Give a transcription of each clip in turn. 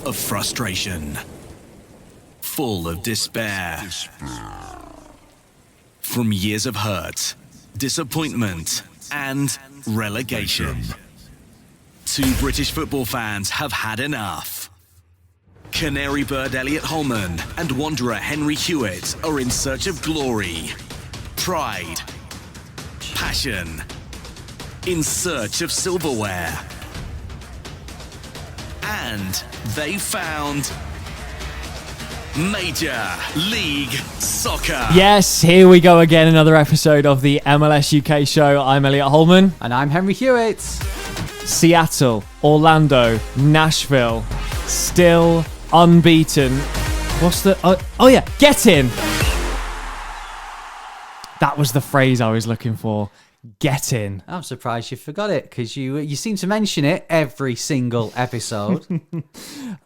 of frustration, full of despair. From years of hurt, disappointment, and relegation. Two British football fans have had enough. Canary bird Elliot Holman and wanderer Henry Hewitt are in search of glory, pride, passion, in search of silverware. And they found Major League Soccer. Yes, here we go again, another episode of the MLS UK show. I'm Elliot Holman. And I'm Henry Hewitt. Seattle, Orlando, Nashville, still unbeaten. What's the... Oh yeah, get in! That was the phrase I was looking for. Get in. I'm surprised you forgot it, because you seem to mention it every single episode.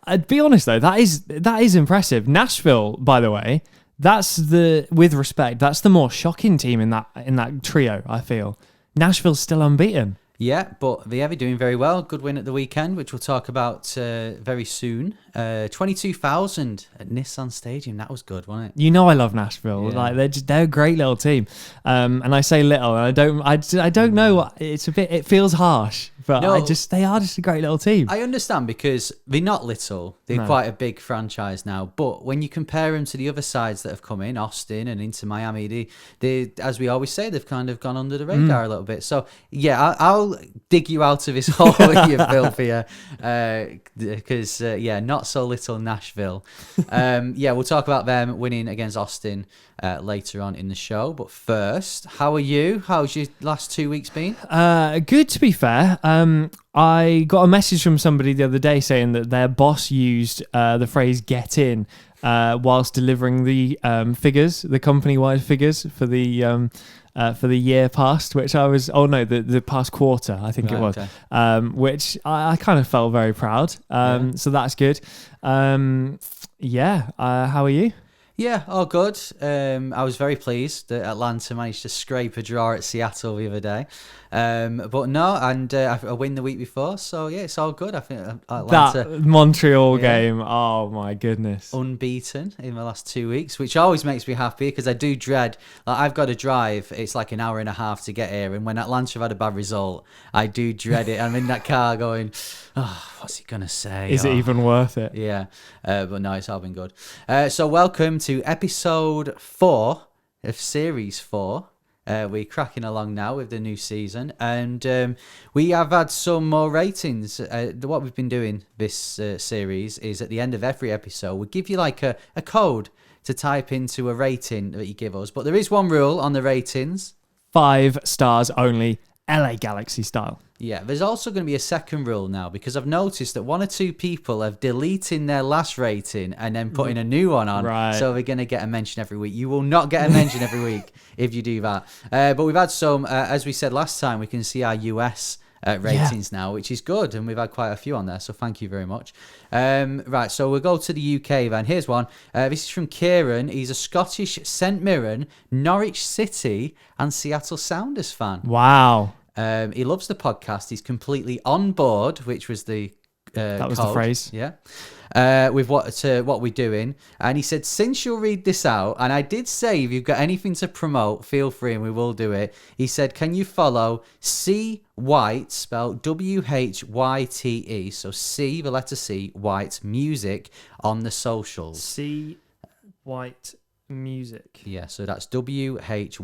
I'd be honest though, that is impressive. Nashville, by the way, with respect, that's the more shocking team in that trio, I feel. Nashville's still unbeaten. Yeah, but they're doing very well. Good win at the weekend, which we'll talk about very soon. 22,000 at Nissan Stadium. That was good, wasn't it? You know I love Nashville. Yeah. Like they're a great little team. And I say little, and I don't know what it feels harsh, but No. they are just a great little team. I understand, because they're not little. They're quite a big franchise now. But when you compare them to the other sides that have come in, Austin and into Miami, they as we always say, they've kind of gone under the radar a little bit. So yeah, I'll dig you out of this hole you built for you, because not so little Nashville. We'll talk about them winning against Austin later on in the show. But first, how are you? How's your last 2 weeks been? Good, to be fair. I got a message from somebody the other day saying that their boss used the phrase "get in" whilst delivering the figures, the company-wide figures for the year past, which I was, the past quarter, I think it was, okay. Which I kind of felt very proud. So that's good. How are you? Yeah, all good. I was very pleased that Atlanta managed to scrape a draw at Seattle the other day. But no, and I win the week before, so yeah, it's all good. I think Atlanta... That Montreal game, oh my goodness. Unbeaten in the last 2 weeks, which always makes me happy, because I do dread... I've got to drive, it's like an hour and a half to get here, and when Atlanta have had a bad result, I do dread it. I'm in that car going, what's he going to say? Is it even worth it? Yeah, but no, it's all been good. So welcome to episode 4 of Series 4. We're cracking along now with the new season, and we have had some more ratings. What we've been doing this series is at the end of every episode, we give you like a code to type into a rating that you give us. But there is one rule on the ratings. 5 stars only, LA Galaxy style. Yeah, there's also going to be a second rule now, because I've noticed that 1 or 2 people have deleted their last rating and then putting a new one on. Right. So they're going to get a mention every week. You will not get a mention every week if you do that. But we've had some, as we said last time, we can see our US ratings now, which is good. And we've had quite a few on there. So thank you very much. Right, so we'll go to the UK then. Here's one. This is from Kieran. He's a Scottish St Mirren, Norwich City and Seattle Sounders fan. Wow. He loves the podcast. He's completely on board, which was the that was code. the phrase. Yeah. With what we're doing. And he said, since you'll read this out, and I did say if you've got anything to promote, feel free and we will do it. He said, can you follow C White, spelled WHYTE, so C, the letter C, White Music on the socials. C White Music. Yeah, so that's WHYTE,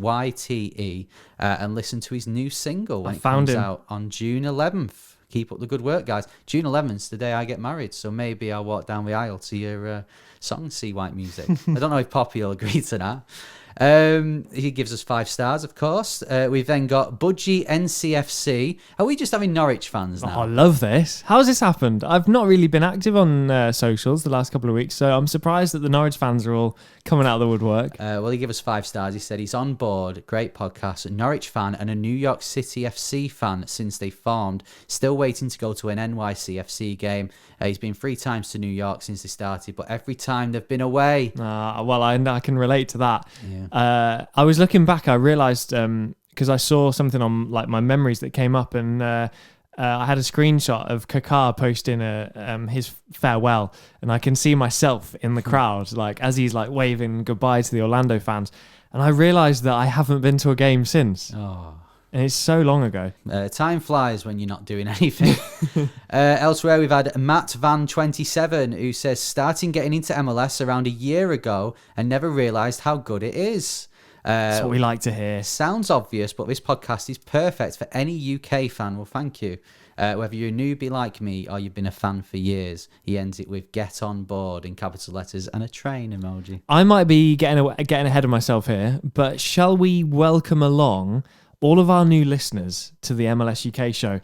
and listen to his new single when it found comes him out on June 11th. Keep up the good work, guys. June 11th's the day I get married, so maybe I'll walk down the aisle to your song, See White Music. I don't know if Poppy will agree to that. He gives us 5 stars, of course. We've then got Budgie NCFC. Are we just having Norwich fans now? Oh, I love this. How's this happened? I've not really been active on socials the last couple of weeks, so I'm surprised that the Norwich fans are all coming out of the woodwork. Well, he gave us 5 stars. He said he's on board. Great podcast. A Norwich fan and a New York City FC fan since they formed. Still waiting to go to an NYC FC game. He's been 3 times to New York since they started, but every time they've been away. Well, I can relate to that. Yeah. I was looking back, I realised, because I saw something on like my memories that came up, and I had a screenshot of Kaká posting his farewell, and I can see myself in the crowd, like as he's like waving goodbye to the Orlando fans, and I realised that I haven't been to a game since. Oh. And it's so long ago. Time flies when you're not doing anything. Elsewhere, we've had Matt Van27, who says, starting getting into MLS around a year ago and never realised how good it is. That's what we like to hear. Sounds obvious, but this podcast is perfect for any UK fan. Well, thank you. Whether you're a newbie like me or you've been a fan for years, he ends it with "get on board" in capital letters and a train emoji. I might be getting ahead of myself here, but shall we welcome along all of our new listeners to the MLS UK show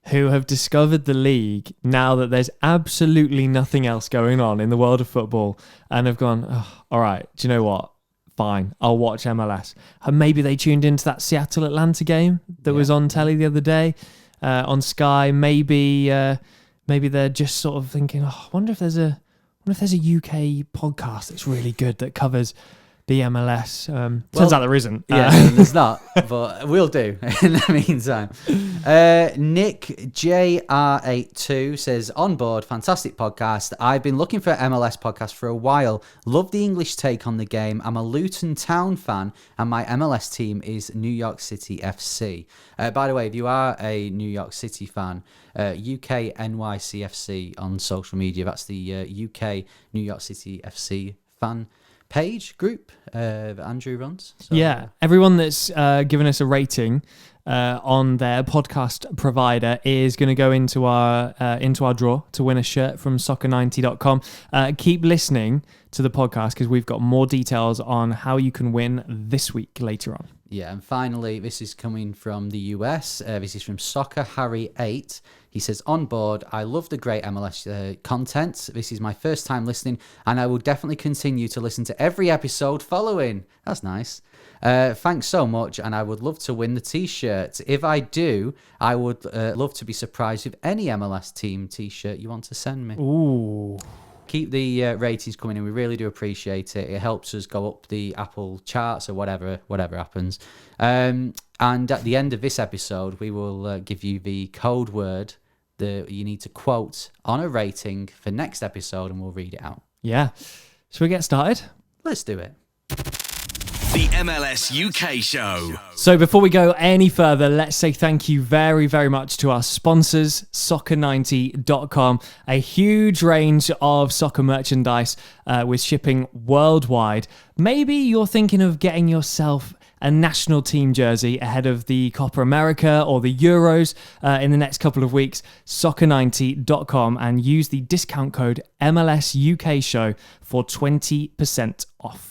who have discovered the league now that there's absolutely nothing else going on in the world of football and have gone, oh, all right, do you know what? Fine, I'll watch MLS. And maybe they tuned into that Seattle-Atlanta game that was on telly the other day on Sky. Maybe they're just sort of thinking, oh, I wonder if there's a UK podcast that's really good that covers the MLS. Turns out there isn't. Yeah, there's not, but we'll do in the meantime. Nick JR82 says, on board, fantastic podcast. I've been looking for an MLS podcast for a while. Love the English take on the game. I'm a Luton Town fan, and my MLS team is New York City FC. By the way, if you are a New York City fan, UK NYCFC on social media, that's the UK New York City FC fan page group that Andrew runs. So, yeah, everyone that's given us a rating on their podcast provider is going to go into our draw to win a shirt from soccer90.com. Keep listening to the podcast because we've got more details on how you can win this week later on. Yeah, and finally, this is coming from the US. This is from Soccer Harry 8. He says, on board, I love the great MLS content. This is my first time listening, and I will definitely continue to listen to every episode following. That's nice. Thanks so much, and I would love to win the T-shirt. If I do, I would love to be surprised with any MLS team T-shirt you want to send me. Ooh. Keep the ratings coming in. We really do appreciate it. It helps us go up the Apple charts or whatever happens. And at the end of this episode, we will give you the code word that you need to quote on a rating for next episode, and we'll read it out. Yeah. Shall we get started? Let's do it. The MLS UK show. So before we go any further, let's say thank you very, very much to our sponsors, soccer90.com, a huge range of soccer merchandise with shipping worldwide. Maybe you're thinking of getting yourself a national team jersey ahead of the Copa America or the Euros in the next couple of weeks. Soccer90.com and use the discount code MLS UK show for 20% off.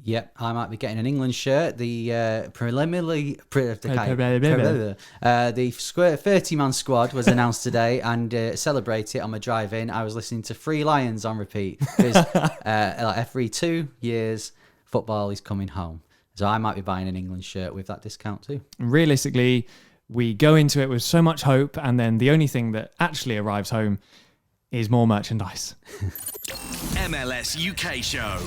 Yep, I might be getting an England shirt. The 30-man squad was announced today, and celebrate it on my drive-in. I was listening to Three Lions on repeat because every 2 years, football is coming home. So I might be buying an England shirt with that discount too. Realistically, we go into it with so much hope, and then the only thing that actually arrives home is more merchandise. MLS UK show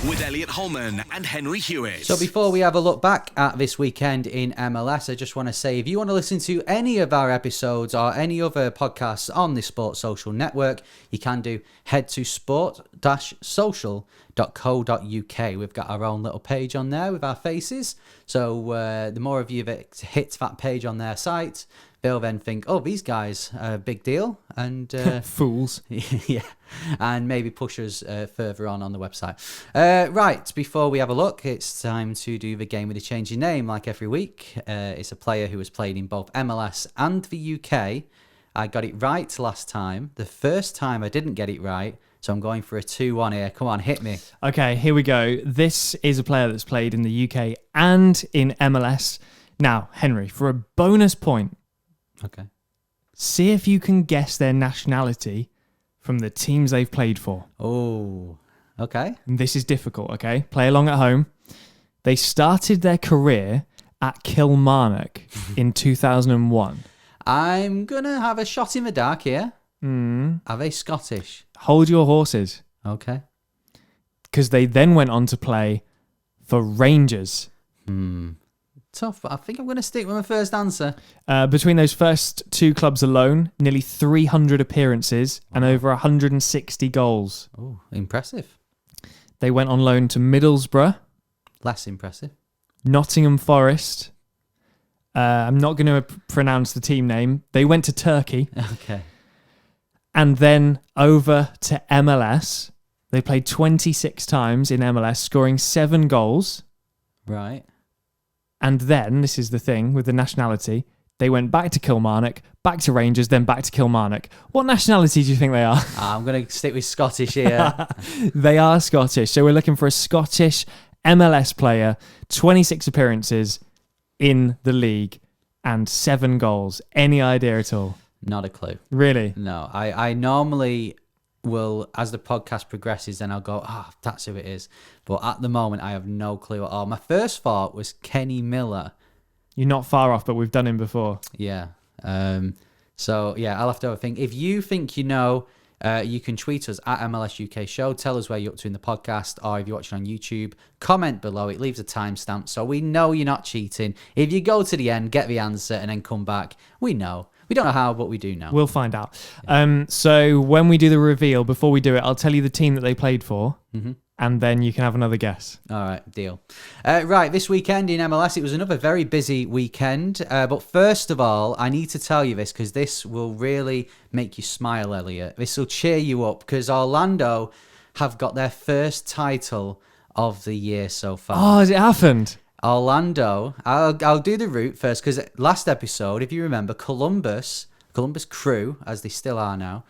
with Elliot Holman and Henry Hewitt. So before we have a look back at this weekend in MLS, I just want to say if you want to listen to any of our episodes or any other podcasts on the Sports Social Network, you can do. Head to sport-social.co.uk. We've got our own little page on there with our faces. So the more of you that hit that page on their site, they'll then think, oh, these guys are a big deal. And fools. Yeah. And maybe push us further on the website. Right, before we have a look, it's time to do the game with a changing name like every week. It's a player who has played in both MLS and the UK. I got it right last time. The first time I didn't get it right, so I'm going for a 2-1 here. Come on, hit me. Okay, here we go. This is a player that's played in the UK and in MLS. Now, Henry, for a bonus point, okay, see if you can guess their nationality from the teams they've played for. Oh, okay. And this is difficult, okay? Play along at home. They started their career at Kilmarnock in 2001. I'm going to have a shot in the dark here. Are they Scottish? Hold your horses. Okay. Because they then went on to play for Rangers. Tough, but I think I'm going to stick with my first answer. Between those first two clubs alone, nearly 300 appearances and over 160 goals. Oh, impressive. They went on loan to Middlesbrough, Less impressive. Nottingham Forest. I'm not going to pronounce the team name. They went to Turkey. Okay. And then over to MLS. They played 26 times in MLS, scoring 7 goals. Right. And then, this is the thing with the nationality, they went back to Kilmarnock, back to Rangers, then back to Kilmarnock. What nationality do you think they are? I'm going to stick with Scottish here. They are Scottish. So we're looking for a Scottish MLS player, 26 appearances in the league and 7 goals. Any idea at all? Not a clue. Really? No. I normally will, as the podcast progresses, then I'll go, that's who it is. But at the moment, I have no clue at all. My first thought was Kenny Miller. You're not far off, but we've done him before. Yeah. So, yeah, I'll have to overthink. If you think you know, you can tweet us at MLS UK Show. Tell us where you're up to in the podcast, or if you're watching on YouTube, comment below. It leaves a timestamp so we know you're not cheating. If you go to the end, get the answer, and then come back, we know. We don't know how, but we do know. We'll find out. So when we do the reveal, before we do it, I'll tell you the team that they played for, and then you can have another guess. All right, deal. Right, this weekend in MLS, it was another very busy weekend. But first of all, I need to tell you this because this will really make you smile, Elliot. This will cheer you up because Orlando have got their first title of the year so far. Oh, has it happened? Orlando, I'll do the route first because last episode, if you remember, Columbus Crew, as they still are now,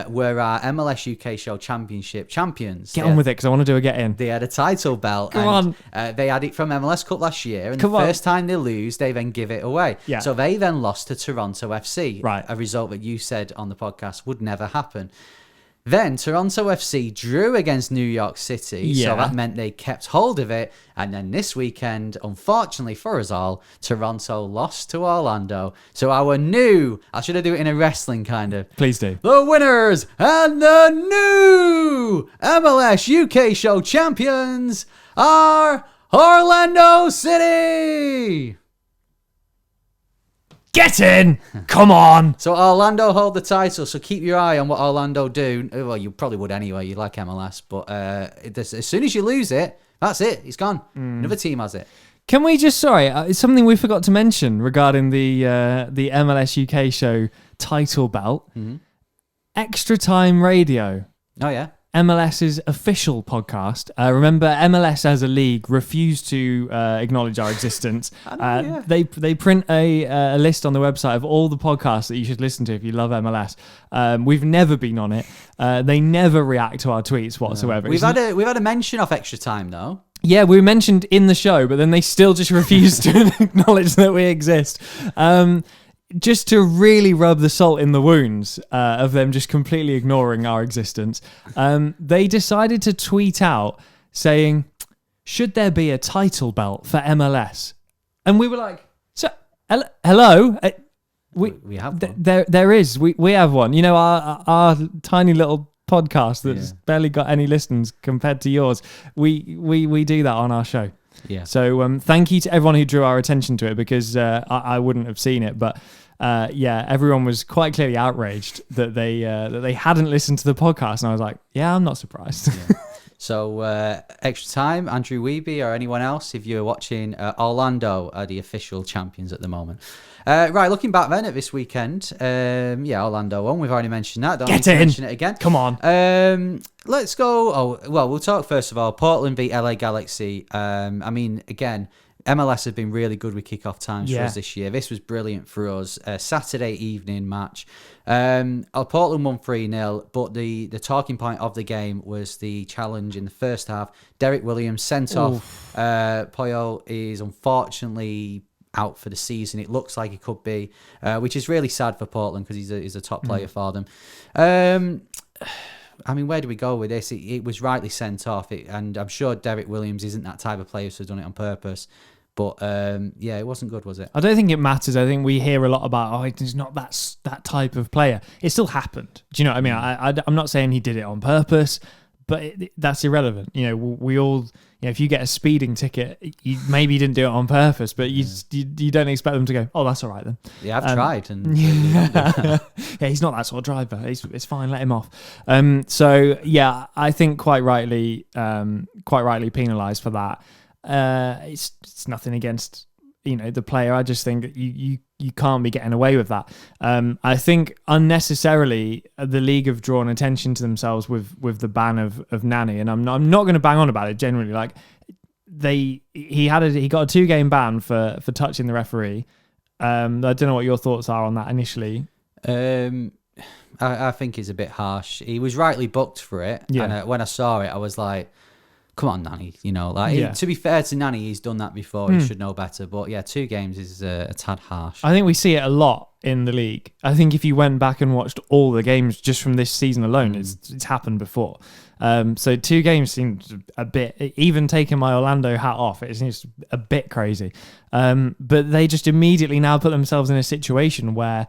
were our MLS UK Show Championship champions. Get on with it because I want to do a get in. They had a title belt. Come on. They had it from MLS Cup last year, and Come the on. first time they lose, they then give it away. Yeah. So they then lost to Toronto FC, Right. a result that you said on the podcast would never happen. Then Toronto FC drew against New York City, so Yeah. that meant they kept hold of it. And then this weekend, unfortunately for us all, Toronto lost to Orlando. So I should have do it in a wrestling kind of. Please do. The winners and the new MLS UK Show champions are Orlando City. Get in! Come on! So Orlando hold the title, so keep your eye on what Orlando do. Well, you probably would anyway, you like MLS, but as soon as you lose it, that's it, it's gone. Another team has it. Can we just, it's something we forgot to mention regarding the MLS UK Show title belt. Extra Time Radio. Oh, yeah? MLS's official podcast. Remember, MLS as a league refused to acknowledge our existence. Yeah. They print a list on the website of all the podcasts that you should listen to if you love MLS. We've never been on it. They never react to our tweets whatsoever. We've had a mention of Extra Time, though. Yeah, we were mentioned in the show, but then they still just refuse to acknowledge that we exist. Just to really rub the salt in the wounds of them just completely ignoring our existence, they decided to tweet out saying, should there be a title belt for MLS? And we were like, so, hello? We have one. There is. We have one. You know, our tiny little podcast that's barely got any listens compared to yours. We do that on our show. Yeah. So thank you to everyone who drew our attention to it because I wouldn't have seen it. But everyone was quite clearly outraged that they hadn't listened to the podcast. And I was like, yeah, I'm not surprised. Yeah. So Extra Time, Andrew Wiebe or anyone else, if you're watching, Orlando are the official champions at the moment. Right, looking back then at this weekend, Orlando won. We've already mentioned that. Don't need to mention it again. Come on. Let's go. We'll talk first of all. Portland beat LA Galaxy. Again, MLS have been really good with kickoff times for us this year. This was brilliant for us. Saturday evening match. Portland won 3-0, but the talking point of the game was the challenge in the first half. Derek Williams sent off. Poyo is unfortunately out for the season. It looks like he could be, which is really sad for Portland because he's a top player for them. Where do we go with this? It was rightly sent off, and I'm sure Derek Williams isn't that type of player who's done it on purpose. But it wasn't good, was it? I don't think it matters. I think we hear a lot about, he's not that type of player. It still happened. Do you know what I mean? I'm not saying he did it on purpose, but that's irrelevant. We all, if you get a speeding ticket, maybe you didn't do it on purpose, but you don't expect them to go, oh, that's all right then. Yeah, I've tried. And yeah, he's not that sort of driver. It's fine, let him off. So yeah, I think quite rightly penalised for that. It's nothing against the player. I just think that you can't be getting away with that. I think unnecessarily the league have drawn attention to themselves with the ban of Nani, and I'm not going to bang on about it generally. Like he got a 2-game ban for touching the referee. I don't know what your thoughts are on that initially. I think it's a bit harsh. He was rightly booked for it, and when I saw it, I was like, come on, Nani. To be fair to Nani, he's done that before. He should know better. But yeah, 2 games is a tad harsh. I think we see it a lot in the league. I think if you went back and watched all the games just from this season alone, it's happened before. So 2 games seems a bit, even taking my Orlando hat off, it seems a bit crazy. But they just immediately now put themselves in a situation where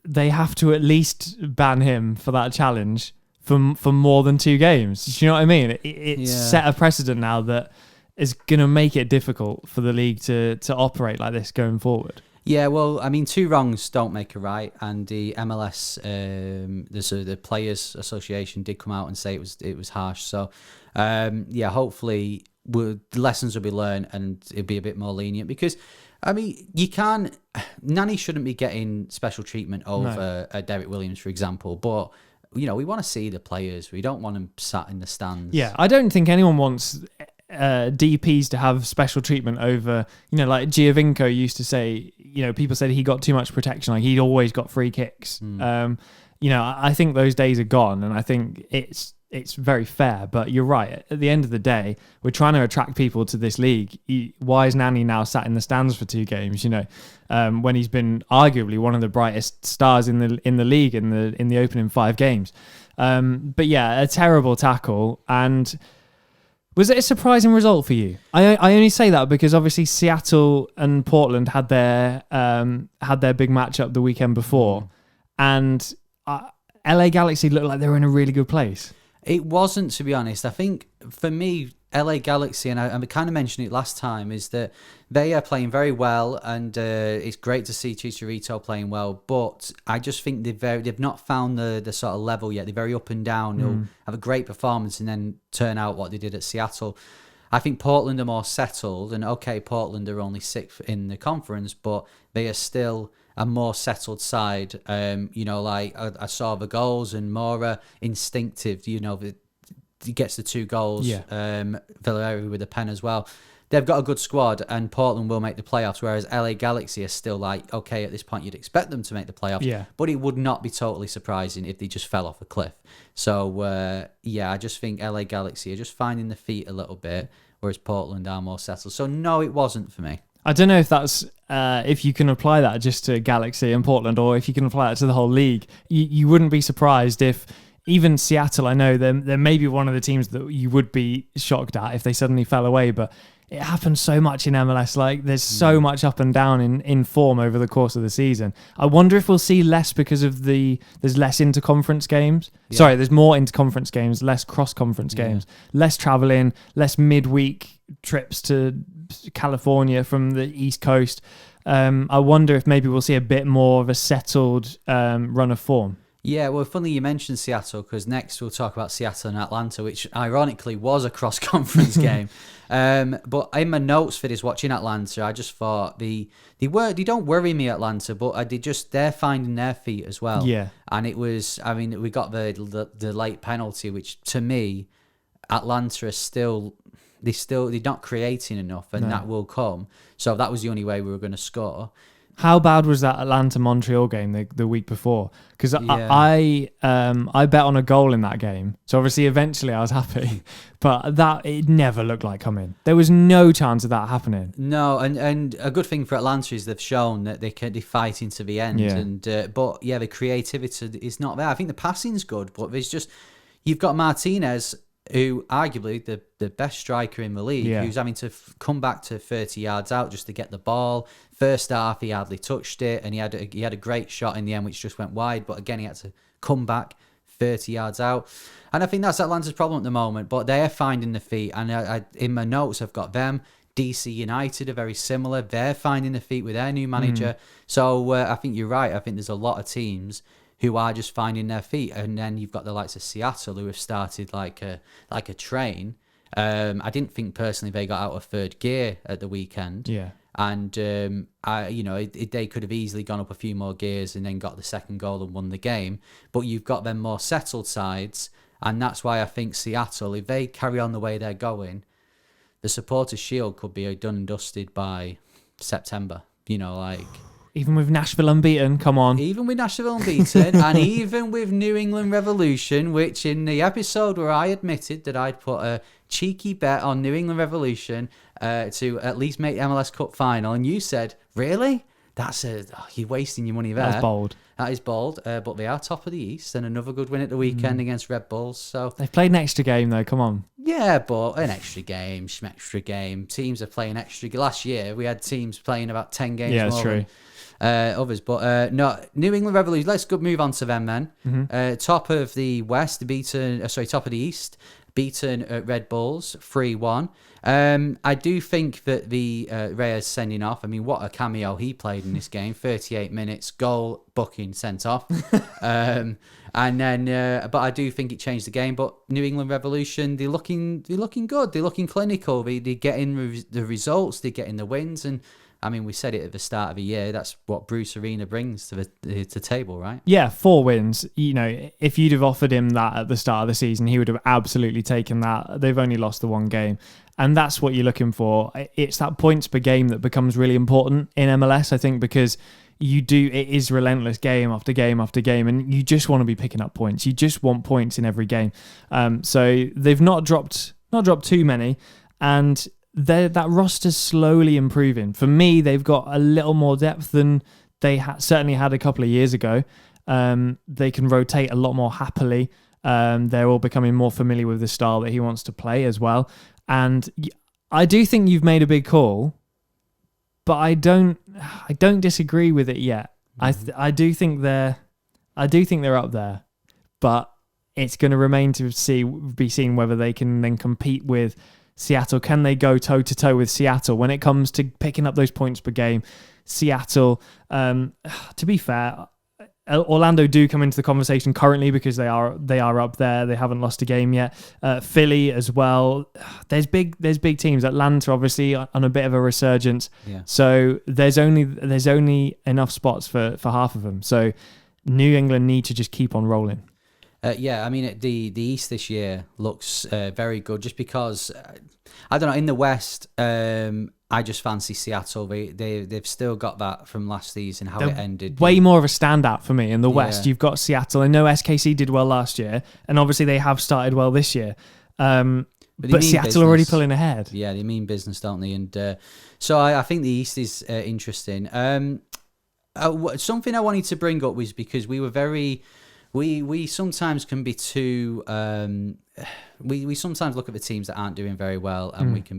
they have to at least ban him for that challenge for more than 2 games. Do you know what I mean? It's set a precedent now that is going to make it difficult for the league to operate like this going forward. Yeah, well, I mean, 2 wrongs don't make a right, and the MLS, the Players Association did come out and say it was harsh. So, hopefully the lessons will be learned and it'll be a bit more lenient, because I mean, Nani shouldn't be getting special treatment over Derek Williams, for example, but we want to see the players. We don't want them sat in the stands. Yeah, I don't think anyone wants DPs to have special treatment over, like Giovinco used to say, people said he got too much protection, like he'd always got free kicks. I think those days are gone, and I think it's very fair. But you're right, at the end of the day, we're trying to attract people to this league. Why is Nani now sat in the stands for 2 games, when he's been arguably one of the brightest stars in the league in the opening 5 games? But yeah, a terrible tackle. And was it a surprising result for you? I only say that because obviously Seattle and Portland had their big matchup the weekend before, and LA Galaxy looked like they were in a really good place. It wasn't, to be honest. I think for me, LA Galaxy, and I kind of mentioned it last time, is that they are playing very well, and it's great to see Chicharito playing well. But I just think they've not found the sort of level yet. They're very up and down. They'll have a great performance and then turn out what they did at Seattle. I think Portland are more settled, and okay, Portland are only 6th in the conference, but they are still a more settled side. Like I saw the goals, and more instinctive. He gets the 2 goals. Villarreal with a pen as well. They've got a good squad, and Portland will make the playoffs, whereas LA Galaxy are still like, okay, at this point you'd expect them to make the playoffs, but it would not be totally surprising if they just fell off a cliff. So I just think LA Galaxy are just finding their feet a little bit, whereas Portland are more settled. So no, it wasn't for me. I don't know if that's if you can apply that just to Galaxy and Portland, or if you can apply it to the whole league. You wouldn't be surprised if even Seattle, I know they're maybe one of the teams that you would be shocked at if they suddenly fell away, but it happens so much in MLS. Like there's so much up and down in form over the course of the season. I wonder if we'll see less because of there's less interconference games. Yeah. Sorry, there's more interconference games, less cross-conference games, less traveling, less midweek trips to California from the East Coast. I wonder if maybe we'll see a bit more of a settled run of form. Yeah, well, funny you mentioned Seattle, because next we'll talk about Seattle and Atlanta, which ironically was a cross-conference game. But in my notes for this, watching Atlanta, I just thought they don't worry me, Atlanta, but they're finding their feet as well. Yeah, and it was, I mean, we got the late penalty, which to me, Atlanta are they're not creating enough, and that will come. So that was the only way we were going to score. How bad was that Atlanta-Montreal game the week before? Because I bet on a goal in that game. So obviously eventually I was happy. But it never looked like coming. There was no chance of that happening. No, and a good thing for Atlanta is they've shown that they fight into the end. Yeah. And the creativity is not there. I think the passing's good, but there's just, you've got Martinez, who arguably the best striker in the league, who's having to come back to 30 yards out just to get the ball. First half, he hardly touched it, and he had a great shot in the end, which just went wide. But again, he had to come back 30 yards out. And I think that's Atlanta's problem at the moment, but they're finding the feet. And I in my notes, I've got them. DC United are very similar. They're finding the feet with their new manager. So I think you're right. I think there's a lot of teams who are just finding their feet. And then you've got the likes of Seattle who have started like a train. I didn't think personally they got out of third gear at the weekend. Yeah. And they could have easily gone up a few more gears and then got the second goal and won the game. But you've got them more settled sides. And that's why I think Seattle, if they carry on the way they're going, the Supporters' Shield could be done and dusted by September. Even with Nashville unbeaten, come on. Even with Nashville unbeaten, and even with New England Revolution, which in the episode where I admitted that I'd put a cheeky bet on New England Revolution to at least make the MLS Cup final, and you said, really? You're wasting your money there. That's bold. That is bold, but they are top of the East, and another good win at the weekend against Red Bulls. So they've played an extra game though. Come on. Yeah, but an extra game, extra game. Teams are playing extra. Last year we had teams playing about 10 games. Yeah, more true. Than others, but no. New England Revolution. Let's move on to them then. Top of the West, top of the East. Beaten Red Bulls 3-1. I do think that the Reyes sending off, I mean, what a cameo he played in this game. 38 minutes, goal, booking, sent off. And then, but I do think it changed the game. But New England Revolution, they're looking good. They're looking clinical. They're getting the results. They're getting the wins. And I mean, we said it at the start of the year. That's what Bruce Arena brings to the table, right? Yeah, 4 wins. If you'd have offered him that at the start of the season, he would have absolutely taken that. They've only lost the 1 game. And that's what you're looking for. It's that points per game that becomes really important in MLS, I think, because it is relentless game after game after game, and you just want to be picking up points. You just want points in every game. So they've not dropped too many, and that roster's slowly improving. For me, they've got a little more depth than they certainly had a couple of years ago. They can rotate a lot more happily. They're all becoming more familiar with the style that he wants to play as well. And I do think you've made a big call, but I don't disagree with it yet. I do think they're up there, but it's going to remain to be seen whether they can then compete with Seattle. Can they go toe to toe with Seattle when it comes to picking up those points per game? Seattle, to be fair, Orlando do come into the conversation currently because they are up there. They haven't lost a game yet. Philly as well. There's big teams. Atlanta obviously on a bit of a resurgence. Yeah. So there's only enough spots for half of them. So New England need to just keep on rolling. I mean, the East this year looks very good just because, I don't know, in the West, I just fancy Seattle. They've still got that from last season, how it ended. Way more of a standout for me. In the West, you've got Seattle. I know SKC did well last year, and obviously they have started well this year. But Seattle business. Already pulling ahead. Yeah, they mean business, don't they? And so I think the East is interesting. Something I wanted to bring up was because we were very... We sometimes can be too... we sometimes look at the teams that aren't doing very well, and we can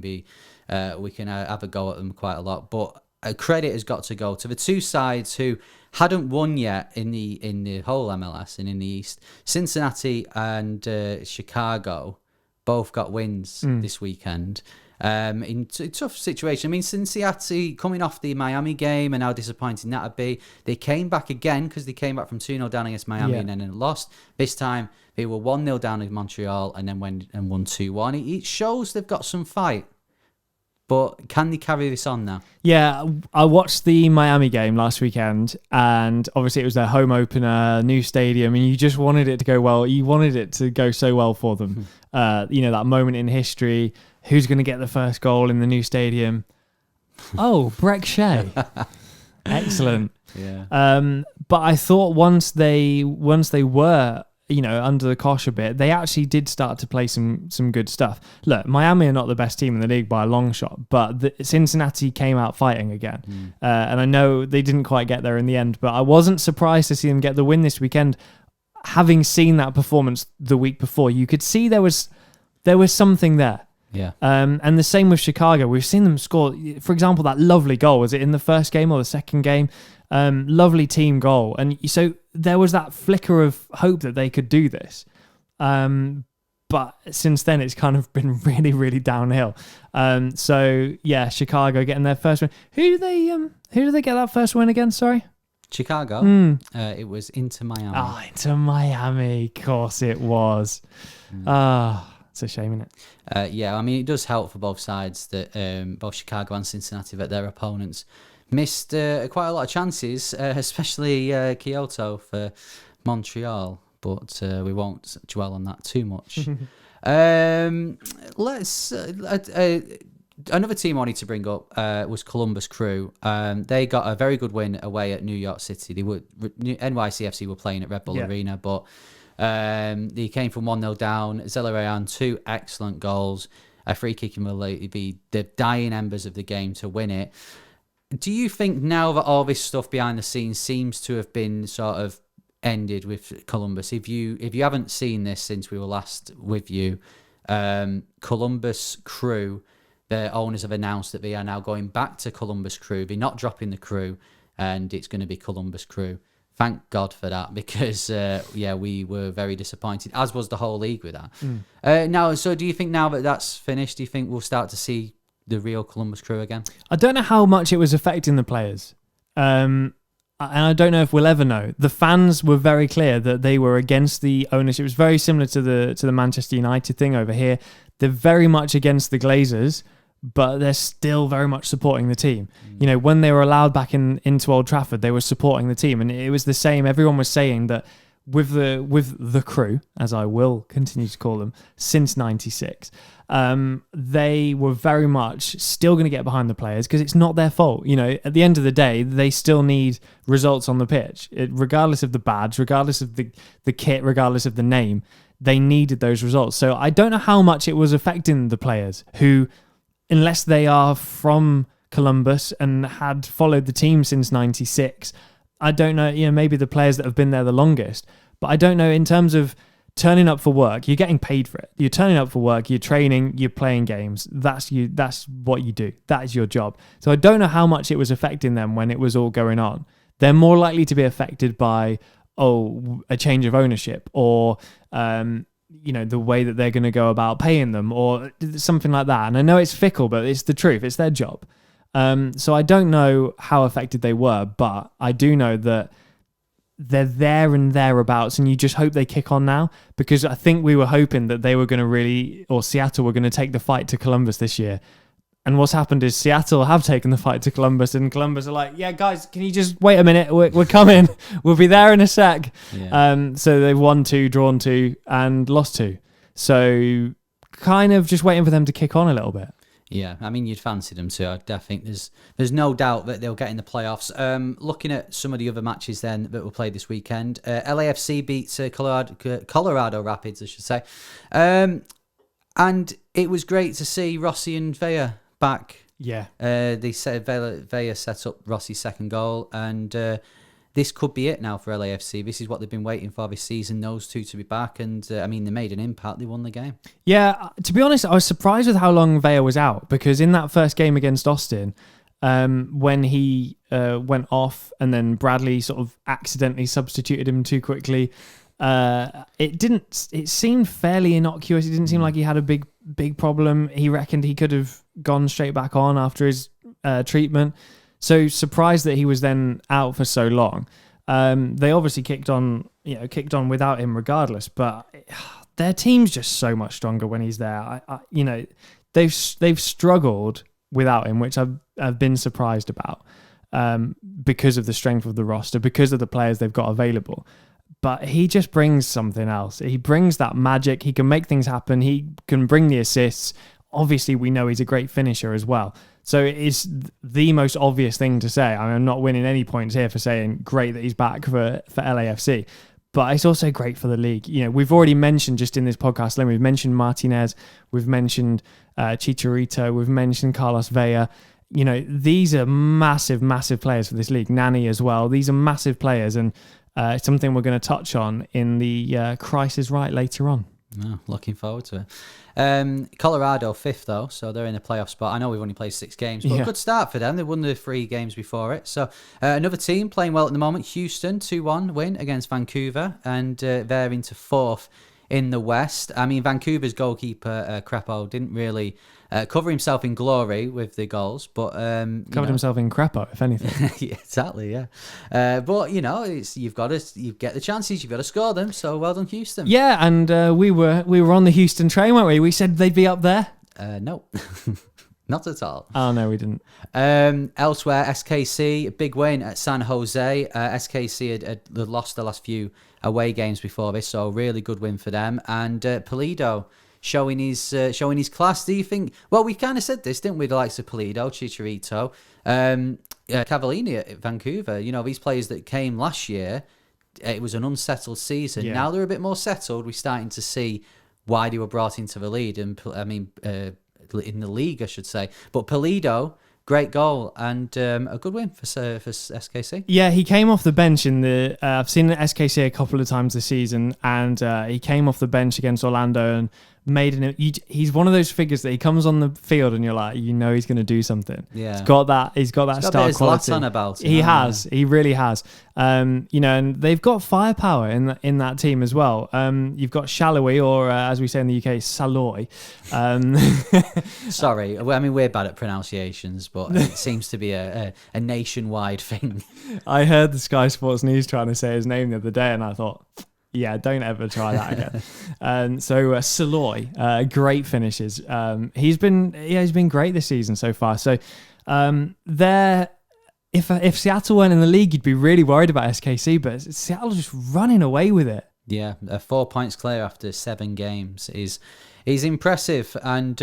have a go at them quite a lot. But credit has got to go to the two sides who hadn't won yet in the whole MLS and in the East. Cincinnati and Chicago both got wins this weekend. In a tough situation. I mean, Cincinnati coming off the Miami game and how disappointing that would be. They came back again because they came back from 2-0 down against Miami and then lost. This time they were 1-0 down in Montreal and then went and won 2-1. It shows they've got some fight. But can they carry this on now? Yeah, I watched the Miami game last weekend, and obviously it was their home opener, new stadium, and you just wanted it to go well. You wanted it to go so well for them. That moment in history. Who's going to get the first goal in the new stadium? Oh, Breck Shea. Excellent. Yeah. But I thought once they were, under the cosh a bit, they actually did start to play some good stuff. Look, Miami are not the best team in the league by a long shot, but Cincinnati came out fighting again. And I know they didn't quite get there in the end, but I wasn't surprised to see them get the win this weekend. Having seen that performance the week before, you could see there was something there. Yeah. And the same with Chicago. We've seen them score, for example, that lovely goal. Was it in the first game or the second game? Lovely team goal. And so there was that flicker of hope that they could do this. But since then, it's kind of been really, really downhill. So yeah, Chicago getting their first win. Who do they get that first win against? Sorry, Chicago. It was Inter Miami. Oh, Inter Miami. Of course it was. It's a shame, isn't it? Yeah, I mean, it does help for both sides that both Chicago and Cincinnati, that their opponents missed quite a lot of chances, especially Kyoto for Montreal. But we won't dwell on that too much. Another team I wanted to bring up was Columbus Crew. They got a very good win away at New York City. NYCFC were playing at Red Bull Arena, but they came from 1-0 down. Zelarayan, 2 excellent goals. A free kick will be the dying embers of the game to win it. Do you think now that all this stuff behind the scenes seems to have been sort of ended with Columbus? If you haven't seen this since we were last with you, Columbus Crew, the owners have announced that they are now going back to Columbus Crew. They're not dropping the Crew, and it's going to be Columbus Crew. Thank God for that, because we were very disappointed, as was the whole league with that. Now, so do you think now that that's finished, do you think we'll start to see the real Columbus Crew again? I don't know how much it was affecting the players. And I don't know if we'll ever know. The fans were very clear that they were against the ownership. It was very similar to the Manchester United thing over here. They're very much against the Glazers, but they're still very much supporting the team. You know, when they were allowed back into Old Trafford, they were supporting the team, and it was the same. Everyone was saying that with the Crew, as I will continue to call them, since '96. They were very much still going to get behind the players because it's not their fault. You know, at the end of the day, they still need results on the pitch. Regardless of the badge, regardless of the kit, regardless of the name, they needed those results. So I don't know how much it was affecting the players who, unless they are from Columbus and had followed the team since '96, I don't know, you know, maybe the players that have been there the longest, but I don't know in terms of turning up for work. You're getting paid for it. You're turning up for work, you're training, you're playing games. That's what you do. That is your job. So I don't know how much it was affecting them when it was all going on. They're more likely to be affected by, a change of ownership or, the way that they're going to go about paying them or something like that. And I know it's fickle, but it's the truth. It's their job. So I don't know how affected they were, but I do know that they're there and thereabouts, and you just hope they kick on now, because I think we were hoping that they were going to Seattle were going to take the fight to Columbus this year. And what's happened is Seattle have taken the fight to Columbus, and Columbus are like, yeah, guys, can you just wait a minute? We're coming. We'll be there in a sec. Yeah. So they've won 2, drawn 2, and lost 2. So kind of just waiting for them to kick on a little bit. Yeah, I mean, you'd fancy them too. I think there's no doubt that they'll get in the playoffs. Looking at some of the other matches then that were played this weekend, LAFC beats Colorado Rapids, I should say. And it was great to see Rossi and Vea back. Yeah. They said Vea set up Rossi's second goal, and this could be it now for LAFC. This is what they've been waiting for this season, those two to be back. And, they made an impact. They won the game. Yeah, to be honest, I was surprised with how long Vea was out, because in that first game against Austin, when he went off and then Bradley sort of accidentally substituted him too quickly, it seemed fairly innocuous. It didn't seem like he had a big problem. He reckoned he could have gone straight back on after his treatment. So surprised that he was then out for so long. They obviously kicked on without him regardless, but their team's just so much stronger when he's there. They've struggled without him, which I've been surprised about, because of the strength of the roster, because of the players they've got available. But he just brings something else. He brings that magic. He can make things happen. He can bring the assists. Obviously, we know he's a great finisher as well. So it's the most obvious thing to say. I mean, I'm not winning any points here for saying great that he's back for LAFC. But it's also great for the league. You know, we've already mentioned just in this podcast alone, we've mentioned Martinez, we've mentioned Chicharito, we've mentioned Carlos Vea. You know, these are massive, massive players for this league. Nani as well. These are massive players, and something we're going to touch on in the Crisis Right later on. No, looking forward to it. Colorado 5th though, so they're in the playoff spot. I know we've only played 6 games, but a good start for them. They won the 3 games before it. So another team playing well at the moment, Houston, 2-1 win against Vancouver, and they're into 4th in the West. I mean, Vancouver's goalkeeper, Crepeau, didn't really cover himself in glory with the goals, but... covered himself in Crepeau, if anything. Yeah, exactly, yeah. But, you get the chances, you've got to score them, so well done, Houston. Yeah, and we were on the Houston train, weren't we? We said they'd be up there. No. Not at all. Oh, no, we didn't. Elsewhere, SKC, a big win at San Jose. SKC had lost the last few away games before this, so really good win for them. And Pulido showing his class. Do you think? Well, we kind of said this, didn't we? The likes of Pulido, Chicharito, Cavallini at Vancouver. These players that came last year, it was an unsettled season. Yeah. Now they're a bit more settled. We're starting to see why they were brought into the lead, and in the league, I should say. But Pulido, great goal and a good win for SKC. Yeah, he came off the bench in the. I've seen SKC a couple of times this season, and he came off the bench against Orlando and made an. He's one of those figures that he comes on the field and you're like, he's going to do something. Yeah, he's got that star quality. Zlatan about it. He has. He really has. And they've got firepower in that team as well. You've got Shallowy, or as we say in the UK, Saloy. Sorry, we're bad at pronunciations, but it seems to be a nationwide thing. I heard the Sky Sports News trying to say his name the other day, and I thought, yeah, don't ever try that again. So Saloy, great finishes. He's been great this season so far. So if Seattle weren't in the league, you'd be really worried about SKC, but Seattle's just running away with it. Yeah, 4 points clear after 7 games is impressive, and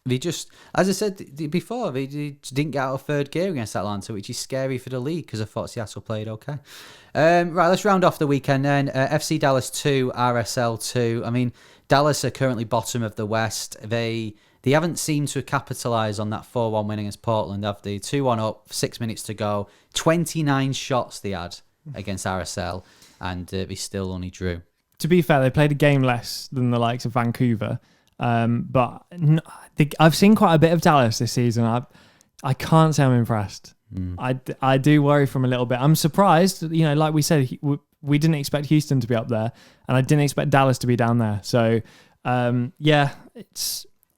they just, as I said before, they didn't get out of third gear against Atlanta, which is scary for the league because I thought Seattle played okay. Right, let's round off the weekend then. FC Dallas 2, RSL 2. I mean, Dallas are currently bottom of the West. They haven't seemed to capitalise on that 4-1 win against Portland, have they? 2-1 up, 6 minutes to go. 29 shots they had against RSL, and they still only drew. To be fair, they played a game less than the likes of Vancouver, but I've seen quite a bit of Dallas this season. I can't say I'm impressed. I do worry from a little bit. I'm surprised, like we said, we didn't expect Houston to be up there, and I didn't expect Dallas to be down there. So,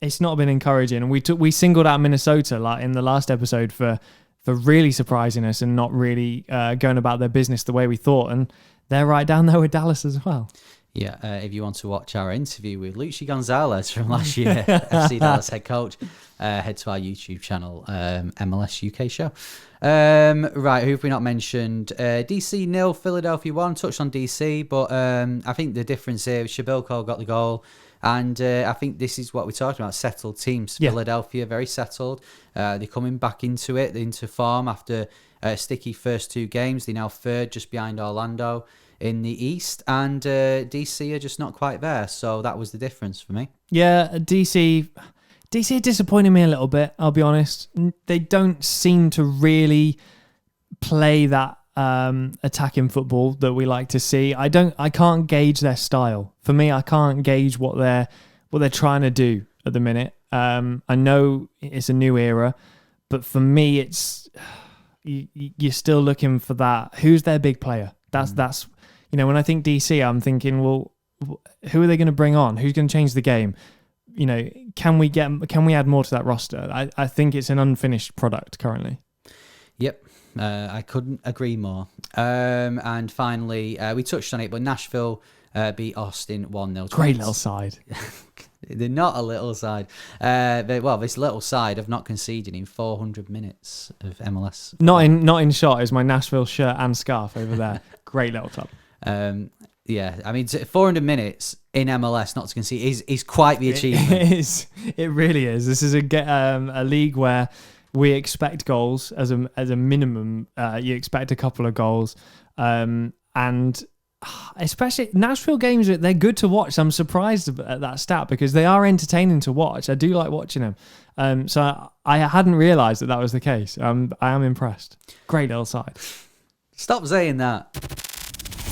it's not been encouraging. And we singled out Minnesota like in the last episode for really surprising us and not really going about their business the way we thought, and they're right down there with Dallas as well. Yeah, if you want to watch our interview with Luchi Gonzalez from last year, FC Dallas head coach, head to our YouTube channel, MLS UK show. Right, who have we not mentioned? DC 0, Philadelphia 1. Touched on DC, but I think the difference here, Shabilko got the goal. And I think this is what we're talking about, settled teams. Yeah. Philadelphia, very settled. They're coming back into form after a sticky first 2 games. They're now third, just behind Orlando in the East. And DC are just not quite there. So that was the difference for me. Yeah, DC are disappointing me a little bit, I'll be honest. They don't seem to really play that attacking football that we like to see. I can't gauge their style. For me, I can't gauge what they're trying to do at the minute. I know it's a new era, but for me, it's you're still looking for that. Who's their big player? That's when I think DC, I'm thinking, well, who are they going to bring on? Who's going to change the game? Can we add more to that roster? I think it's an unfinished product currently. Yep. I couldn't agree more. And finally, we touched on it, but Nashville beat Austin 1-0. Great little side. They're not a little side. This little side have not conceded in 400 minutes of MLS. Not in shot is my Nashville shirt and scarf over there. Great little club. Yeah, I mean, 400 minutes in MLS not to concede is quite the achievement. It is. It really is. This is a league where we expect goals as a minimum. You expect a couple of goals, and especially Nashville games, they're good to watch. I'm surprised at that stat because they are entertaining to watch. I do like watching them. So I hadn't realised that was the case. I am impressed. Great little side. Stop saying that.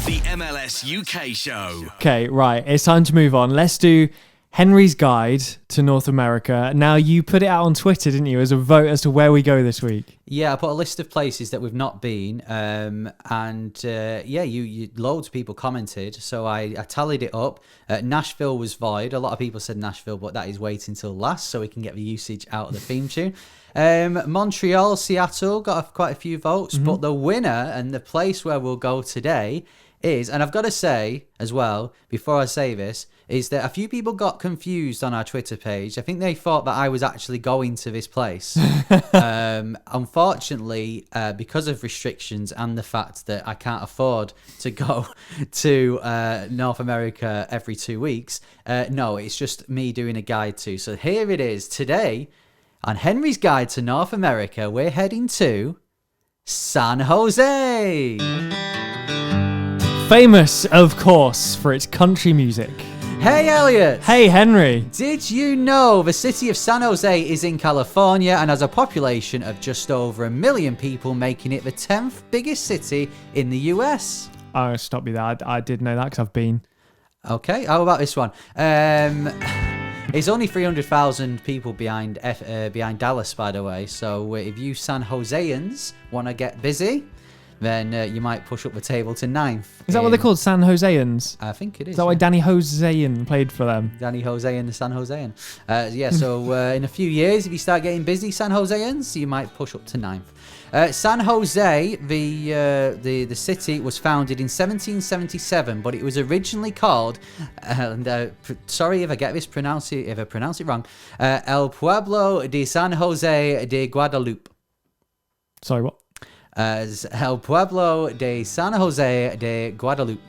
the MLS UK show. Okay, right. It's time to move on. Let's do Henry's Guide to North America. Now, you put it out on Twitter, didn't you, as a vote as to where we go this week? Yeah, I put a list of places that we've not been, you loads of people commented, so I tallied it up. Nashville was void. A lot of people said Nashville, but that is waiting till last, so we can get the usage out of the theme tune. Montreal, Seattle got quite a few votes, but the winner and the place where we'll go today is, and I've got to say as well, before I say this, is that a few people got confused on our Twitter page. I think they thought that I was actually going to this place. Unfortunately, because of restrictions and the fact that I can't afford to go to North America every 2 weeks, no, it's just me doing a guide to. So here it is. Today, on Henry's Guide to North America, we're heading to San Jose. Famous, of course, for its country music. Hey, Elliot. Hey, Henry. Did you know the city of San Jose is in California and has a population of just over 1 million people, making it the 10th biggest city in the US? I'll stop you there. I did know that because I've been. Okay, how about this one? It's only 300,000 people behind Dallas, by the way. So if you San Joseans want to get busy, then you might push up the table to 9th. Is that what they're called? San Joseans? I think it is. Is that why Danny Josean played for them? Danny Jose and the San Josean. So in a few years, if you start getting busy, San Joseans, you might push up to 9th. San Jose, the city, was founded in 1777, but it was originally called, sorry if I get this pronounce it wrong, El Pueblo de San Jose de Guadalupe. Sorry, what? As El Pueblo de San Jose de Guadalupe.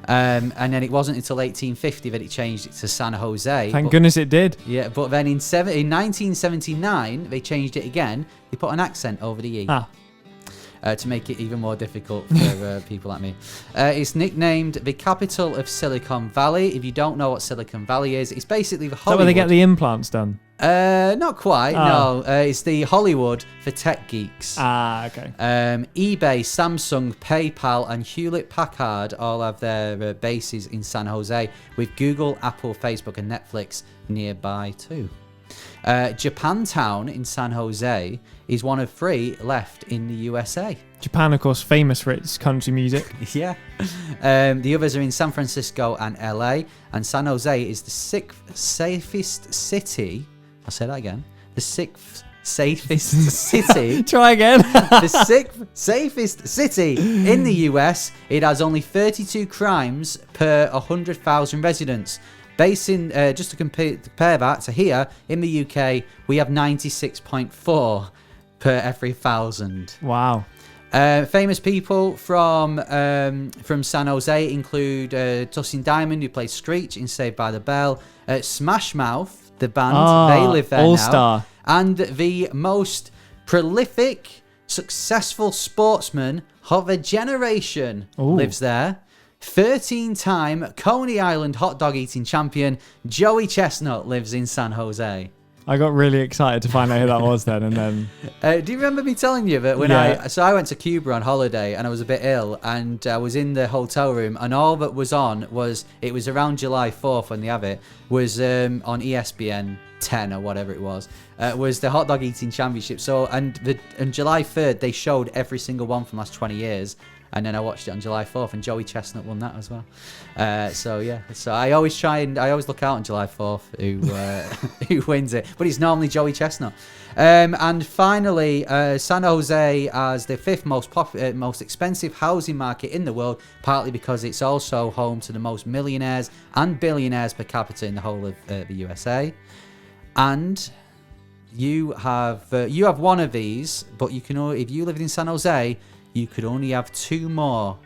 And then it wasn't until 1850 that it changed it to San Jose. Thank goodness it did. Yeah, but then in 1979, they changed it again. They put an accent over the E. To make it even more difficult for people like me. It's nicknamed the capital of Silicon Valley. If you don't know what Silicon Valley is, it's basically the Hollywood. Is that where they get the implants done? Not quite, no. It's the Hollywood for tech geeks. Okay. eBay, Samsung, PayPal, and Hewlett-Packard all have their bases in San Jose, with Google, Apple, Facebook, and Netflix nearby too. Japantown in San Jose is one of 3 left in the USA. Japan, of course, famous for its country music. Yeah. The others are in San Francisco and LA, and San Jose is the 6th safest city. I'll say that again. The 6th safest city. Try again. The 6th safest city in the US. It has only 32 crimes per 100,000 residents. Basing, just to compare that to here, in the UK, we have 96.4 per every 1,000. Wow. Famous people from San Jose include Dustin Diamond, who plays Screech in Saved by the Bell, Smash Mouth, the band, they live there All-Star. now, and the most prolific, successful sportsman of a generation lives there. 13-time Coney Island hot dog eating champion Joey Chestnut lives in San Jose. I got really excited to find out who that was then, and then... do you remember me telling you that when I went to Cuba on holiday and I was a bit ill, and I was in the hotel room, and all that was on was, it was around July 4th when they have it, was on ESPN 10 or whatever it was the hot dog eating championship. So on July 3rd they showed every single one from the last 20 years. And then I watched it on July 4th, and Joey Chestnut won that as well. So I always look out on July 4th who wins it. But it's normally Joey Chestnut. And finally, San Jose has the 5th most expensive housing market in the world, partly because it's also home to the most millionaires and billionaires per capita in the whole of the USA. And you have one of these, but you can only, if you live in San Jose, you could only have 2 more.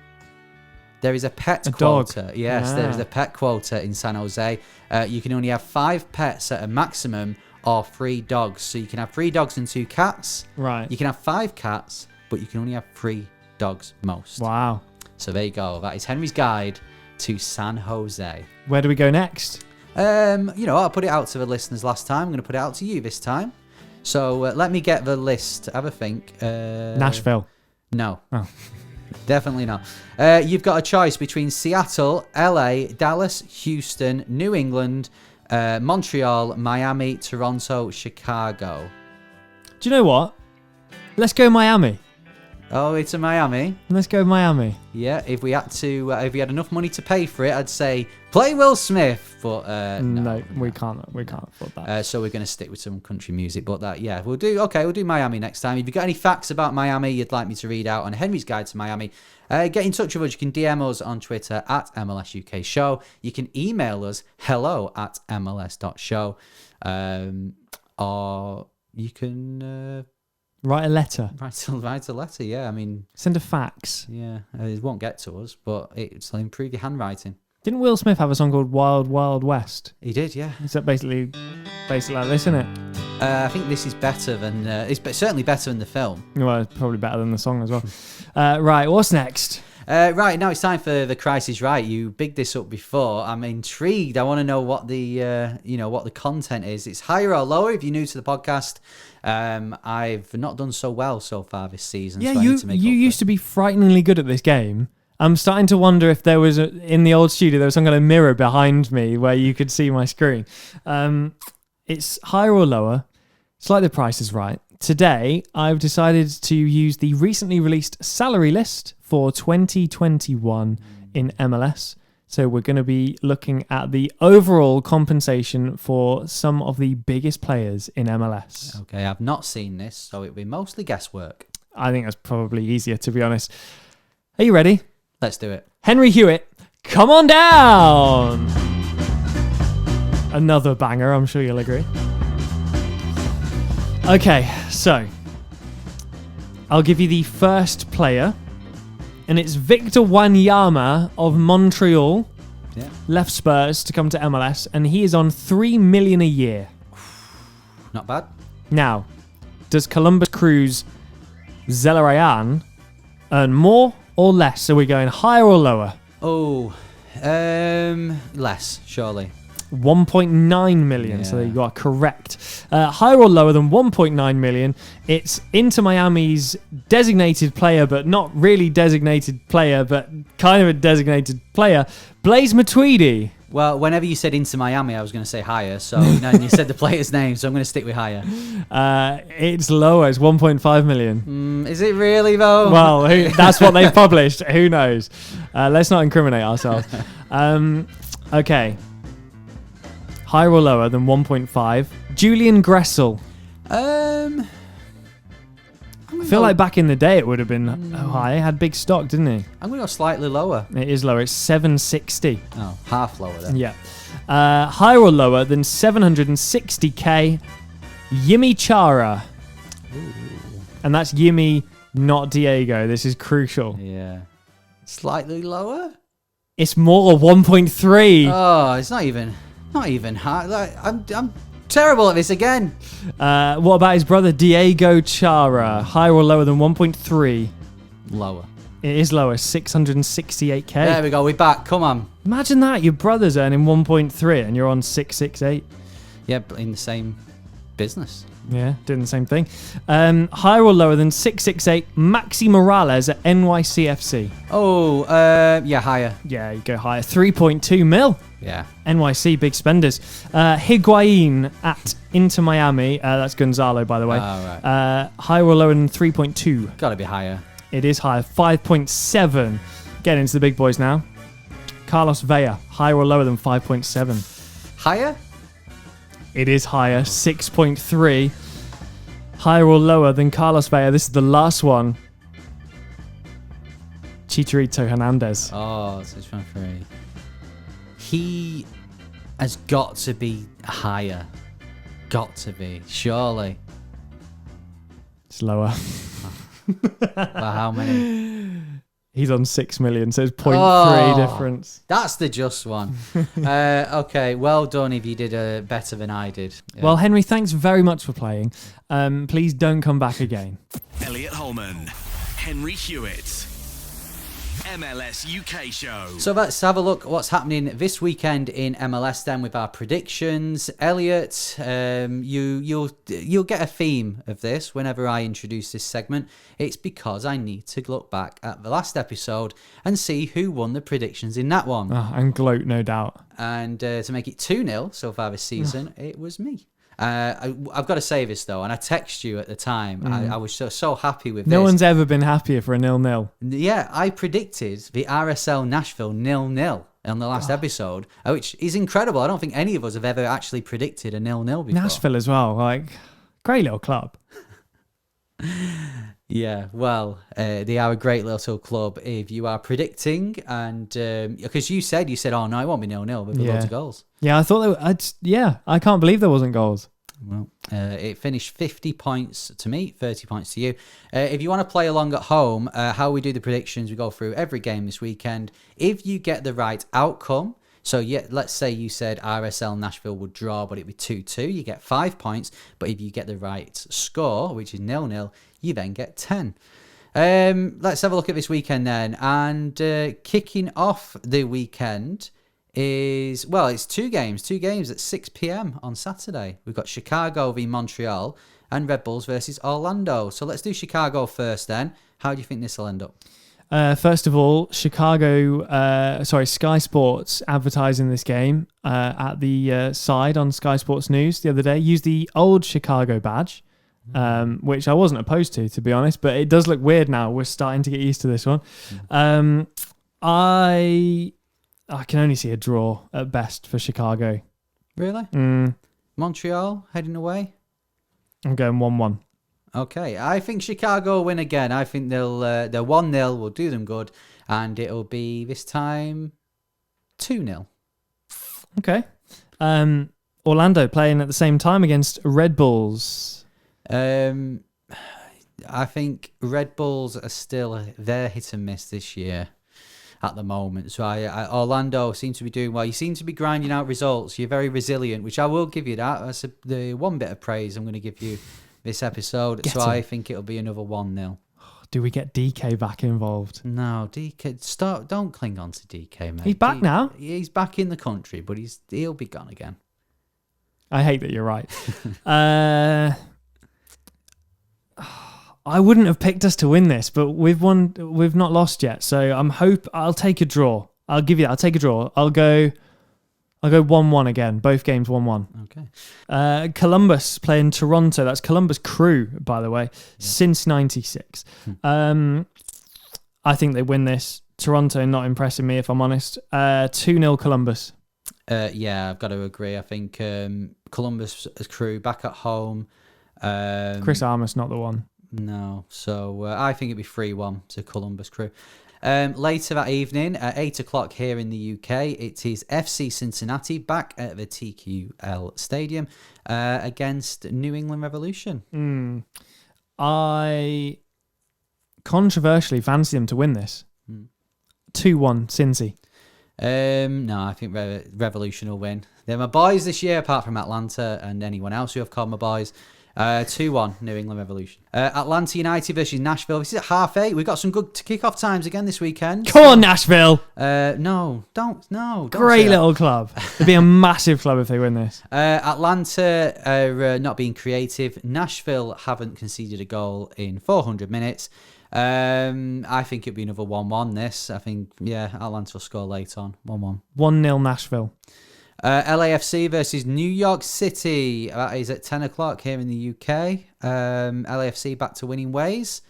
There is a pet quota. Dog. Yes, there is a pet quota in San Jose. You can only have 5 pets at a maximum, or 3 dogs. So you can have 3 dogs and 2 cats. Right. You can have 5 cats, but you can only have 3 dogs most. Wow. So there you go. That is Henry's Guide to San Jose. Where do we go next? I put it out to the listeners last time. I'm going to put it out to you this time. So let me get the list. Have a think. Nashville. No. Oh. Definitely not. You've got a choice between Seattle, LA, Dallas, Houston, New England, Montreal, Miami, Toronto, Chicago. Do you know what? Let's go Miami. Oh, it's a Miami. Let's go Miami. Yeah, if we had enough money to pay for it, I'd say play Will Smith. But no, we can't afford that. So we're going to stick with some country music. But we'll do Miami next time. If you've got any facts about Miami you'd like me to read out on Henry's Guide to Miami, get in touch with us. You can DM us on Twitter at MLS UK Show. You can email us hello@mls.show. Or you can write a letter. Write a letter, yeah. I mean, send a fax. Yeah, it won't get to us, but it'll improve your handwriting. Didn't Will Smith have a song called Wild Wild West? He did, yeah. Is that basically like this, isn't it? I think this is better than it's certainly better than the film. Well, it's probably better than the song as well. Right, what's next? Right, now it's time for the Price is Right. You bigged this up before. I'm intrigued. I want to know what the what the content is. It's higher or lower if you're new to the podcast. I've not done so well so far this season. Yeah, so you used to be frighteningly good at this game. I'm starting to wonder if there was in the old studio there was some kind of mirror behind me where you could see my screen. It's higher or lower. It's like the Price is Right. Today, I've decided to use the recently released salary list for 2021 in MLS. So we're going to be looking at the overall compensation for some of the biggest players in MLS. Okay, I've not seen this, so it'll be mostly guesswork. I think that's probably easier, to be honest. Are you ready? Let's do it. Henry Hewitt, come on down! Another banger, I'm sure you'll agree. Okay, so I'll give you the first player, and it's Victor Wanyama of Montreal. Yeah. Left Spurs to come to MLS, and he is on $3 million a year. Not bad. Now, does Columbus Crew's Zelarayan earn more or less? Are we going higher or lower? Oh, less, surely. 1.9 million, Yeah. so you got correct. Higher or lower than 1.9 million? It's Inter Miami's designated player, but not really designated player, but kind of a designated player, Blaise Matuidi. Well, whenever you said Inter Miami, I was going to say higher, so you said the player's name, so I'm going to stick with higher. It's lower, it's 1.5 million. Is it really, though? Well, that's what they've published. Who knows? Let's not incriminate ourselves. Okay. Higher or lower than 1.5? Julian Gressel. I feel like back in the day it would have been high. He had big stock, didn't he? I'm going to go slightly lower. It is lower. It's 760. Oh, half lower then. Yeah. Higher or lower than 760k? Yimi Chara. Ooh. And that's Yimi, not Diego. This is crucial. Yeah. Slightly lower? It's more, 1.3. Oh, it's not even high. Like, I'm terrible at this again. What about his brother Diego Chara? Higher or lower than 1.3? Lower. It is lower, 668k. There we go. We're back. Come on. Imagine that. Your brother's earning 1.3 and you're on 668. Yeah, but in the same business. Yeah, doing the same thing. Higher or lower than 668? Maxi Morales at NYCFC. Oh, yeah, higher. Yeah, you go higher. 3.2 mil. Yeah. NYC, big spenders. Higuain at Inter Miami. That's Gonzalo, by the way. Oh, right. Higher or lower than 3.2? Got to be higher. It is higher. 5.7. Getting into the big boys now. Carlos Vela. Higher or lower than 5.7? Higher? It is higher. 6.3. Higher or lower than Carlos Vela? This is the last one. Chicharito Hernandez. Oh, 6.3. He has got to be higher. Got to be, surely. It's lower. By how many? He's on 6 million, so it's 0.3 difference. That's the just one. Okay, well done if you did better than I did. Yeah. Well, Henry, thanks very much for playing. Please don't come back again. Elliot Holman, Henry Hewitt. MLS UK show. So let's have a look at what's happening this weekend in MLS then with our predictions. Elliot, you'll get a theme of this whenever I introduce this segment. It's because I need to look back at the last episode and see who won the predictions in that one. And gloat, no doubt. And to make it 2-0 so far this season, it was me. I've got to say this though, and I texted you at the time. I was so happy with this. No one's ever been happier for a 0-0. Yeah, I predicted the RSL Nashville 0-0 on the last episode, which is incredible. I don't think any of us have ever actually predicted a 0-0 before. Nashville as well, like, great little club. Yeah, well, they are a great little club if you are predicting, and because you said, oh no, it won't be 0-0, there'll be loads of goals. Yeah, I thought I can't believe there wasn't goals. Well, it finished 50 points to me, 30 points to you. If you want to play along at home, how we do the predictions, we go through every game this weekend. If you get the right outcome, so yeah, let's say you said RSL Nashville would draw, but it'd be 2-2, you get 5 points. But if you get the right score, which is 0-0, you then get 10. Let's have a look at this weekend then. And kicking off the weekend is, well, it's two games at 6 p.m. on Saturday. We've got Chicago v Montreal and Red Bulls versus Orlando. So let's do Chicago first then. How do you think this will end up? First of all, Sky Sports advertising this game at the side on Sky Sports News the other day. Used the old Chicago badge, which I wasn't opposed to be honest, but it does look weird now. We're starting to get used to this one. I can only see a draw at best for Chicago. Really? Montreal heading away? I'm going 1-1. Okay, I think Chicago will win again. I think they'll 1-0 will do them good, and it'll be this time 2-0. Okay. Orlando playing at the same time against Red Bulls. I think Red Bulls are still they're hit and miss this year at the moment. So Orlando seems to be doing well. You seem to be grinding out results. You're very resilient, which I will give you that. That's the one bit of praise I'm going to give you this episode. I think it'll be another 1-0. Do we get DK back involved? No, DK, don't cling on to DK, mate. He's back now? He's back in the country, but he'll be gone again. I hate that you're right. I wouldn't have picked us to win this, but we've not lost yet. So I'll take a draw. I'll take a draw. I'll go 1-1 again. Both games 1-1. Okay. Columbus playing Toronto. That's Columbus Crew, by the way, since 96. I think they win this. Toronto not impressing me, if I'm honest. 2-0 Columbus. Yeah, I've got to agree. I think Columbus Crew back at home. Chris Armas not the one. No. So I think it'd be 3-1 to Columbus Crew. Later that evening, at 8 o'clock here in the UK, it is FC Cincinnati back at the TQL Stadium against New England Revolution. I controversially fancy them to win this. 2-1 Cincy. No, I think Revolution will win. They're my boys this year, apart from Atlanta and anyone else who have called my boys. 2-1 New England Revolution. Atlanta United versus Nashville. This is at 8:30. We've got some good kick-off times again this weekend. Come on, Nashville! No, don't Great little club. It'd be a massive club if they win this. Atlanta are not being creative. Nashville haven't conceded a goal in 400 minutes. I think it'll be another 1-1 this. I think, Atlanta will score late on. 1-1. 1-0 Nashville. LAFC versus New York City. That is at 10 o'clock here in the UK. LAFC back to winning ways,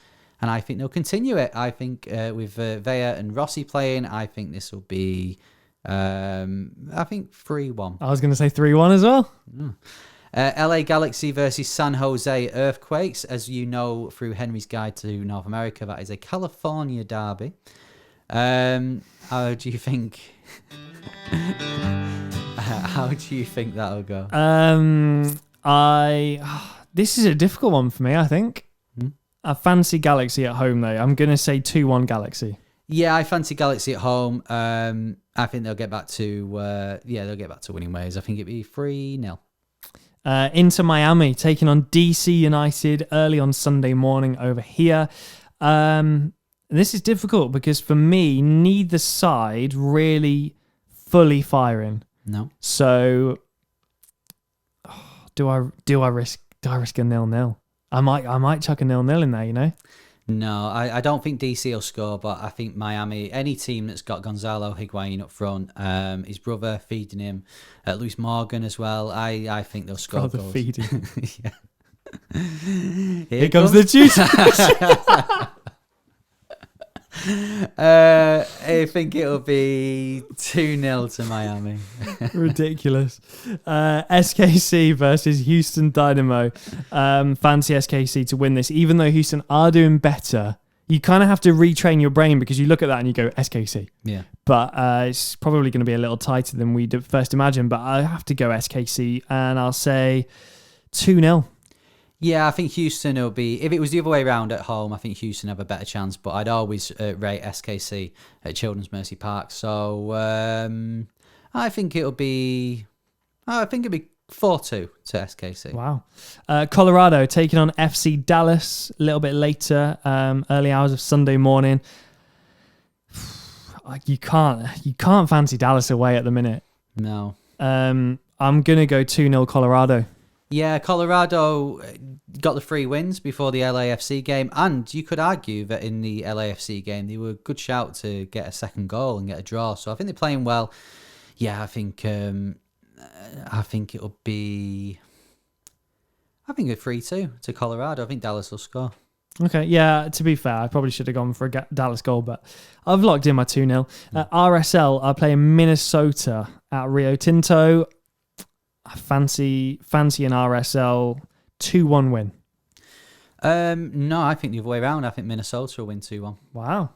and I think they'll continue it. I think with Vea and Rossi playing, I think this will be, 3-1. I was going to say 3-1 as well. LA Galaxy versus San Jose Earthquakes. As you know through Henry's Guide to North America, that is a California derby. How do you think... How do you think that'll go? This is a difficult one for me, I think. I fancy Galaxy at home, though. I'm going to say 2-1 Galaxy. Yeah, I fancy Galaxy at home. I think they'll get back to winning ways. I think it'll be 3-0. Inter Miami taking on DC United early on Sunday morning over here. And this is difficult because for me, neither side really fully firing. No. So do I risk a 0-0? I might chuck a 0-0 in there, you know? No, I don't think DC will score, but I think Miami, any team that's got Gonzalo Higuain up front, his brother feeding him, Luis Morgan as well, I think they'll score Brother goals. feeding. Yeah. Here comes the juice. I think it'll be 2-0 to Miami. Ridiculous. SKC versus Houston Dynamo. Fancy SKC to win this, even though Houston are doing better. You kind of have to retrain your brain because you look at that and you go SKC. Yeah. But it's probably going to be a little tighter than we first imagined. But I have to go SKC and I'll say 2-0. Yeah, I think Houston will be... If it was the other way around at home, I think Houston have a better chance. But I'd always rate SKC at Children's Mercy Park. So I think it'll be... I think it'll be 4-2 to SKC. Wow. Colorado taking on FC Dallas a little bit later, early hours of Sunday morning. You can't fancy Dallas away at the minute. No. I'm going to go 2-0 Colorado. Yeah, Colorado got the 3 wins before the LAFC game, and you could argue that in the LAFC game they were a good shout to get a second goal and get a draw. So I think they're playing well. Yeah, I think it'll be... I think a 3-2 to Colorado. I think Dallas will score. Okay, yeah, to be fair, I probably should have gone for a Dallas goal, but I've locked in my 2-0. RSL are playing Minnesota at Rio Tinto. I fancy an RSL 2-1 win. No, I think the other way around. I think Minnesota will win 2-1. Wow.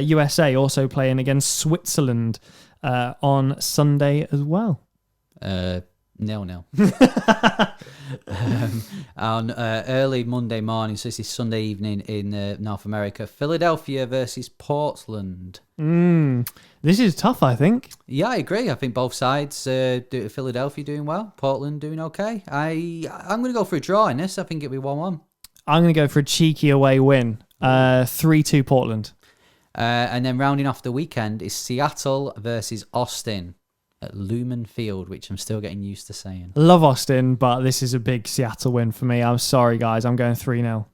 USA also playing against Switzerland on Sunday as well. 0-0. On early Monday morning, so this is Sunday evening in North America, Philadelphia versus Portland. This is tough, I think. Yeah, I agree. I think both sides, Philadelphia doing well, Portland doing okay. I'm going to go for a draw in this. I think it'll be 1-1. I'm going to go for a cheeky away win, 3-2 Portland. And then rounding off the weekend is Seattle versus Austin at Lumen Field, which I'm still getting used to saying. Love Austin, but this is a big Seattle win for me. I'm sorry, guys. I'm going 3-0.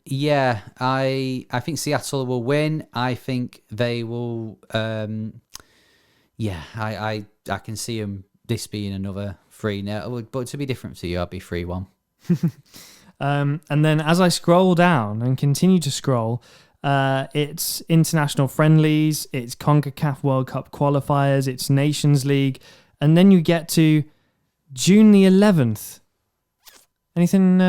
Yeah, I think Seattle will win. I think they will. I can see this being another 3-0. But to be different to you, I'd be 3-1. And then as I scroll down and continue to scroll, it's international friendlies, it's CONCACAF World Cup qualifiers, it's Nations League, and then you get to June the 11th. Anything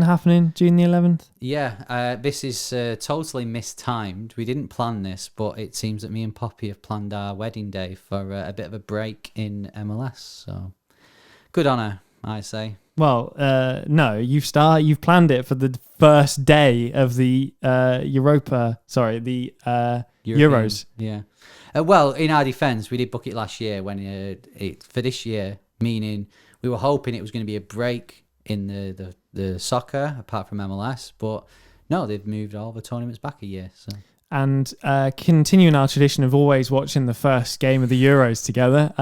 happening June the 11th? Yeah, this is totally mistimed. We didn't plan this, but it seems that me and Poppy have planned our wedding day for a bit of a break in MLS. So good on her, I say. Well, no, you've planned it for the first day of the Euros. Yeah. Well, in our defence, we did book it last year when for this year, meaning we were hoping it was going to be a break in the soccer, apart from MLS, but no, they've moved all the tournaments back a year. So. And continuing our tradition of always watching the first game of the Euros together,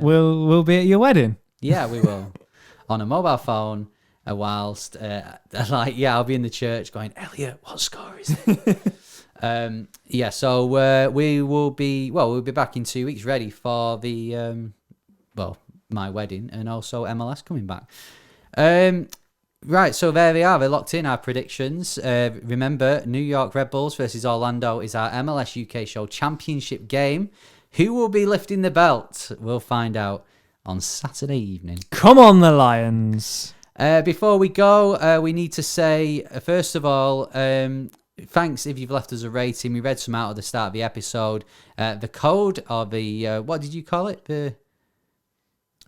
we'll be at your wedding. Yeah, we will. On a mobile phone, whilst I'll be in the church going, Elliot, what score is it? So we'll be back in 2 weeks, ready for the my wedding and also MLS coming back. Right, so there they are. They're locked in, our predictions. Remember, New York Red Bulls versus Orlando is our MLS UK Show Championship game. Who will be lifting the belt? We'll find out on Saturday evening. Come on, the Lions. Before we go, we need to say, first of all, thanks if you've left us a rating. We read some out at the start of the episode. The code or the, what did you call it? The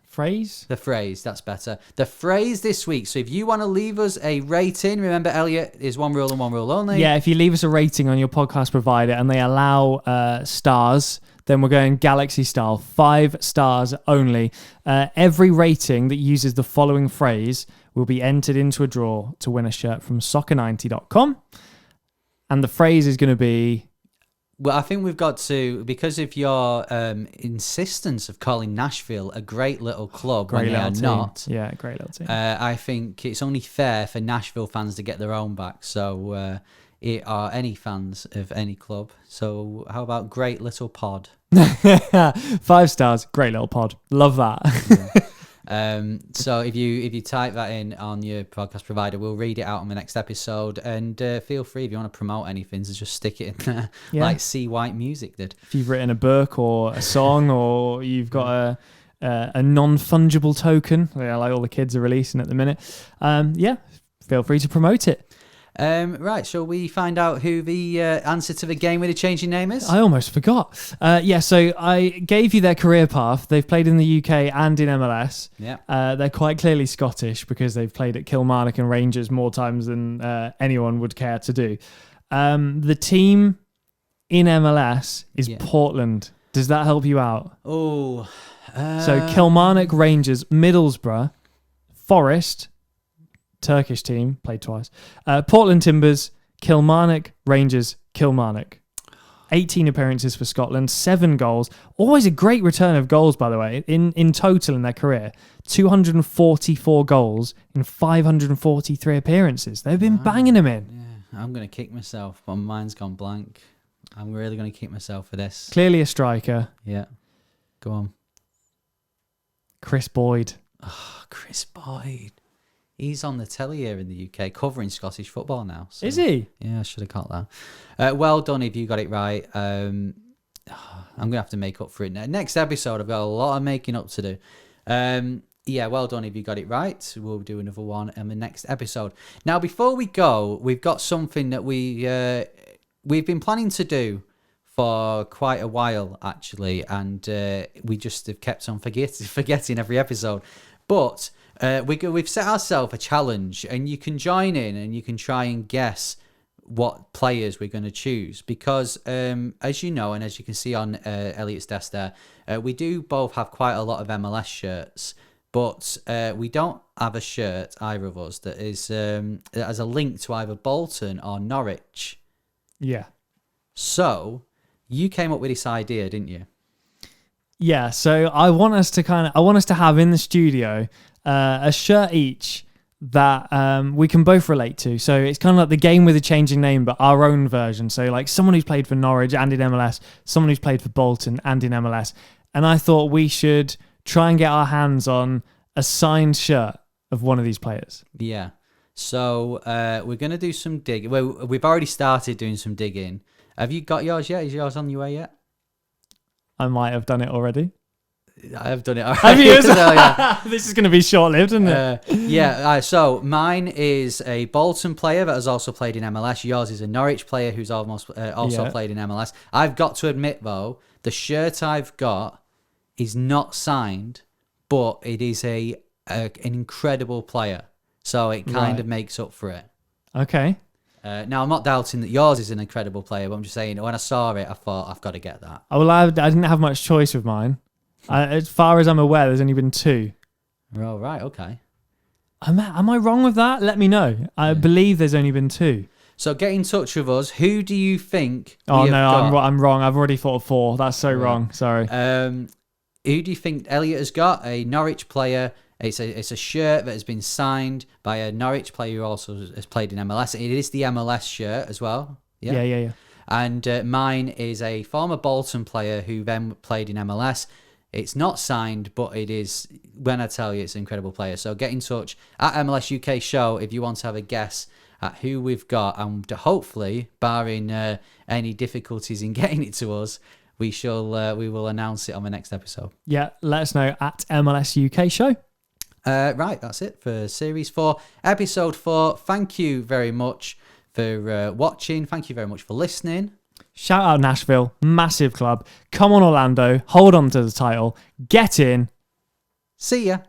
phrase? The phrase, that's better. The phrase this week. So if you want to leave us a rating, remember, Elliot, is one rule and one rule only. Yeah, if you leave us a rating on your podcast provider and they allow stars, then we're going Galaxy style, 5 stars only. Every rating that uses the following phrase will be entered into a draw to win a shirt from soccer90.com. and the phrase is going to be... Well, I think we've got to, because of your insistence of calling Nashville a great little club when they are not. Yeah, great little team. I think it's only fair for Nashville fans to get their own back. So are any fans of any club. So how about great little pod? 5 stars, great little pod. Love that. So if you type that in on your podcast provider, we'll read it out on the next episode. And feel free, if you want to promote anything, to just stick it in there, like C. White Music did. If you've written a book or a song, or you've got a non-fungible token, like all the kids are releasing at the minute, feel free to promote it. Right, shall we find out who the answer to the game with a changing name is? I almost forgot. So I gave you their career path. They've played in the UK and in MLS. Yeah. They're quite clearly Scottish because they've played at Kilmarnock and Rangers more times than anyone would care to do. The team in MLS is Portland. Does that help you out? Oh. So Kilmarnock Rangers, Middlesbrough, Forest... Turkish team, played twice. Portland Timbers, Kilmarnock Rangers, Kilmarnock. 18 appearances for Scotland, 7 goals. Always a great return of goals, by the way, in total in their career. 244 goals in 543 appearances. They've been banging them in. Yeah, I'm going to kick myself, but mine's gone blank. I'm really going to kick myself for this. Clearly a striker. Yeah. Go on. Chris Boyd. Oh, Chris Boyd. He's on the telly here in the UK covering Scottish football now. So, is he? Yeah, I should have caught that. Well done if you got it right. I'm going to have to make up for it. Next episode, I've got a lot of making up to do. Well done if you got it right. We'll do another one in the next episode. Now, before we go, we've got something that we've been planning to do for quite a while, actually, and we just have kept on forgetting every episode. But... we've set ourselves a challenge, and you can join in and you can try and guess what players we're going to choose, because as you know, and as you can see on Elliot's desk there, we do both have quite a lot of MLS shirts, but we don't have a shirt, either of us, that has a link to either Bolton or Norwich. Yeah. So you came up with this idea, didn't you? Yeah, so I want us to have in the studio a shirt each that we can both relate to. So it's kind of like the game with a changing name, but our own version. So like someone who's played for Norwich and in MLS, someone who's played for Bolton and in MLS. And I thought we should try and get our hands on a signed shirt of one of these players. Yeah. So we're going to do some digging. Well, we've already started doing some digging. Have you got yours yet? Is yours on your way yet? I might have done it already. I have done it already. Have you? Yeah. This is going to be short-lived, isn't it? So mine is a Bolton player that has also played in MLS. Yours is a Norwich player who's also played in MLS. I've got to admit, though, the shirt I've got is not signed, but it is an incredible player. So it kind of makes up for it. Okay. Now, I'm not doubting that yours is an incredible player, but I'm just saying, when I saw it, I thought, I've got to get that. Oh, well, I didn't have much choice with mine. As far as I'm aware, there's only been 2. Oh, right, okay. Am I wrong with that? Let me know. I believe there's only been 2. So get in touch with us. Who do you think? Oh, no, I'm wrong. I've already thought of 4. That's so wrong. Sorry. Who do you think Elliot has got? A Norwich player. It's a shirt that has been signed by a Norwich player who also has played in MLS. It is the MLS shirt as well. Yeah. And mine is a former Bolton player who then played in MLS. It's not signed, but it is, when I tell you, it's an incredible player. So get in touch at MLS UK Show if you want to have a guess at who we've got. And hopefully, barring any difficulties in getting it to us, we will announce it on the next episode. Yeah, let us know at MLS UK Show. Right, that's it for Series 4, Episode 4. Thank you very much for watching. Thank you very much for listening. Shout out Nashville, massive club. Come on Orlando, hold on to the title, get in. See ya.